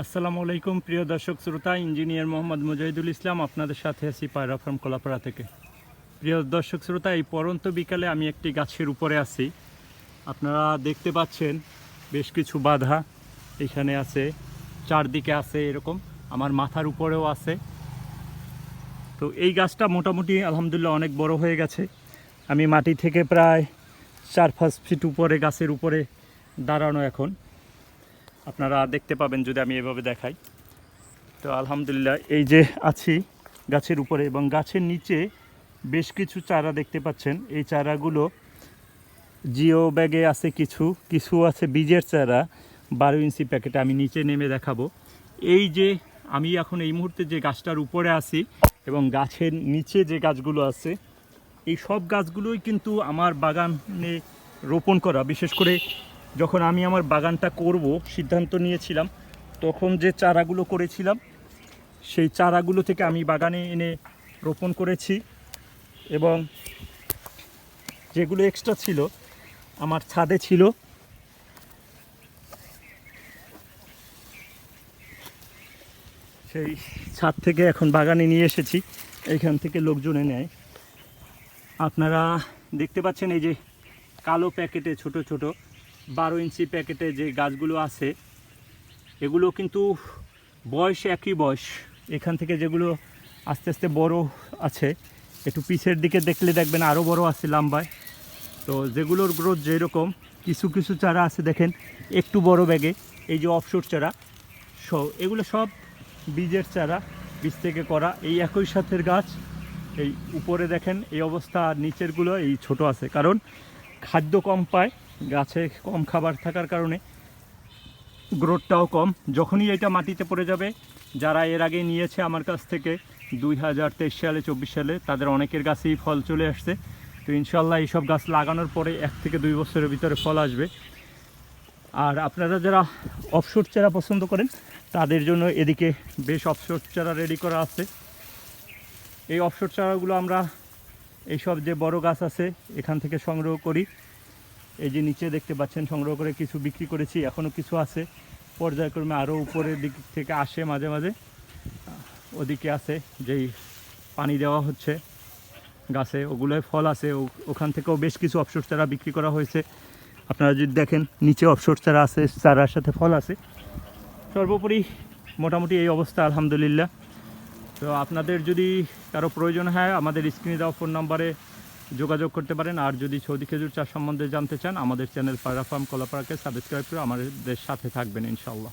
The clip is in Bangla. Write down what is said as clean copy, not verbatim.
আসসালামু আলাইকুম প্রিয় দর্শক শ্রোতা, ইঞ্জিনিয়ার মোহাম্মদ মুজাহিদুল ইসলাম আপনাদের সাথে আছি পায়রা ফার্ম কলাপাড়া থেকে। প্রিয় দর্শক শ্রোতা, এই পরন্ত বিকালে আমি একটি গাছের উপরে আছি। আপনারা দেখতে পাচ্ছেন বেশ কিছু বাধা এখানে আছে, চারদিকে আছে, এরকম আমার মাথার উপরেও আছে। তো এই গাছটা মোটামুটি আলহামদুলিল্লাহ অনেক বড় হয়ে গেছে। আমি মাটি থেকে প্রায় 4-5 ফিট উপরে গাছের উপরে দাঁড়ানো এখন। আপনারা দেখতে পাবেন যদি আমি এভাবে দেখাই। তো আলহামদুলিল্লাহ এই যে আছি গাছের উপরে, এবং গাছের নিচে বেশ কিছু চারা দেখতে পাচ্ছেন। এই চারাগুলো জিও ব্যাগে আছে, কিছু কিছু আছে বীজের চারা 12 ইঞ্চি প্যাকেটে। আমি নিচে নেমে দেখাবো। এই যে আমি এখন এই মুহূর্তে যে গাছটার উপরে আছি এবং গাছের নিচে যে গাছগুলো আছে, এই সব গাছগুলোই কিন্তু আমার বাগানে রোপণ করা। বিশেষ করে যখন আমি আমার বাগানটা করব সিদ্ধান্ত নিয়েছিলাম, তখন যে চারাগুলো করেছিলাম সেই চারাগুলো থেকে আমি বাগানে এনে রোপণ করেছি, এবং যেগুলো এক্সট্রা ছিল আমার ছাদে ছিল। সেই ছাদ থেকে এখন বাগানে নিয়ে এসেছি, এইখান থেকে লোকজনে নেয়। আপনারা দেখতে পাচ্ছেন এই যে কালো প্যাকেটে ছোট ছোট 12 ইঞ্চি প্যাকেটে যে গাছগুলো আছে, এগুলো কিন্তু বয়স একই বয়স। এখান থেকে যেগুলো আস্তে আস্তে বড় আছে, একটু পিছের দিকে দেখলে দেখবেন আরও বড় আছে লম্বায়। তো যেগুলোর গ্রোথ যেরকম, কিছু কিছু চারা আছে দেখেন একটু বড় ব্যাগে, এই যে অফশোর চারা এগুলো সব বীজের চারা, বীজ থেকে করা। এই একই সাথের গাছ, এই উপরে দেখেন এই অবস্থা, আর নিচেরগুলো এই ছোট আছে, কারণ খাদ্য কম পায় গাছে, কম খাবার থাকার কারণে গ্রোথটাও কম। যখনই এটা মাটিতে পড়ে যাবে, যারা এর আগে নিয়েছে আমার কাছ থেকে 2023 সালে 24 সালে, তাদের অনেকের গাছেই ফল চলে আসছে। তো ইনশাল্লাহ এইসব গাছ লাগানোর পরে 1 থেকে 2 বছরের ভিতরে ফল আসবে। আর আপনারা যারা অফশোর চারা পছন্দ করেন, তাদের জন্য এদিকে বেশ অফশোর চারা রেডি করা আছে। এই অফশোর চারাগুলো আমরা এইসব যে বড় গাছ আছে এখান থেকে সংগ্রহ করি। এই যে নিচে দেখতে পাচ্ছেন সংগ্রহ করে কিছু বিক্রি করেছি, এখনও কিছু আছে। পর্যায়ক্রমে আরও উপরের দিক থেকে আসে মাঝে মাঝে। ওদিকে আছে যেই পানি দেওয়া হচ্ছে গাছে, ওগুলোয় ফল আছে, ওখান থেকেও বেশ কিছু অফশোর চারা বিক্রি করা হয়েছে। আপনারা যদি দেখেন নিচে অফশোর চারা আছে, চারার সাথে ফল আছে। সর্বোপরি মোটামুটি এই অবস্থা আলহামদুলিল্লাহ। তো আপনাদের যদি কারো প্রয়োজন হয়, আমাদের স্ক্রিনে দেওয়া ফোন নম্বরে যোগাযোগ করতে পারেন। আর যদি সৌদি খেজুর চাষ সম্বন্ধে জানতে চান, আমাদের চ্যানেল পায়রা ফার্ম কলাপাড়াকে সাবস্ক্রাইব করে আমাদের সাথে থাকবেন ইনশাআল্লাহ।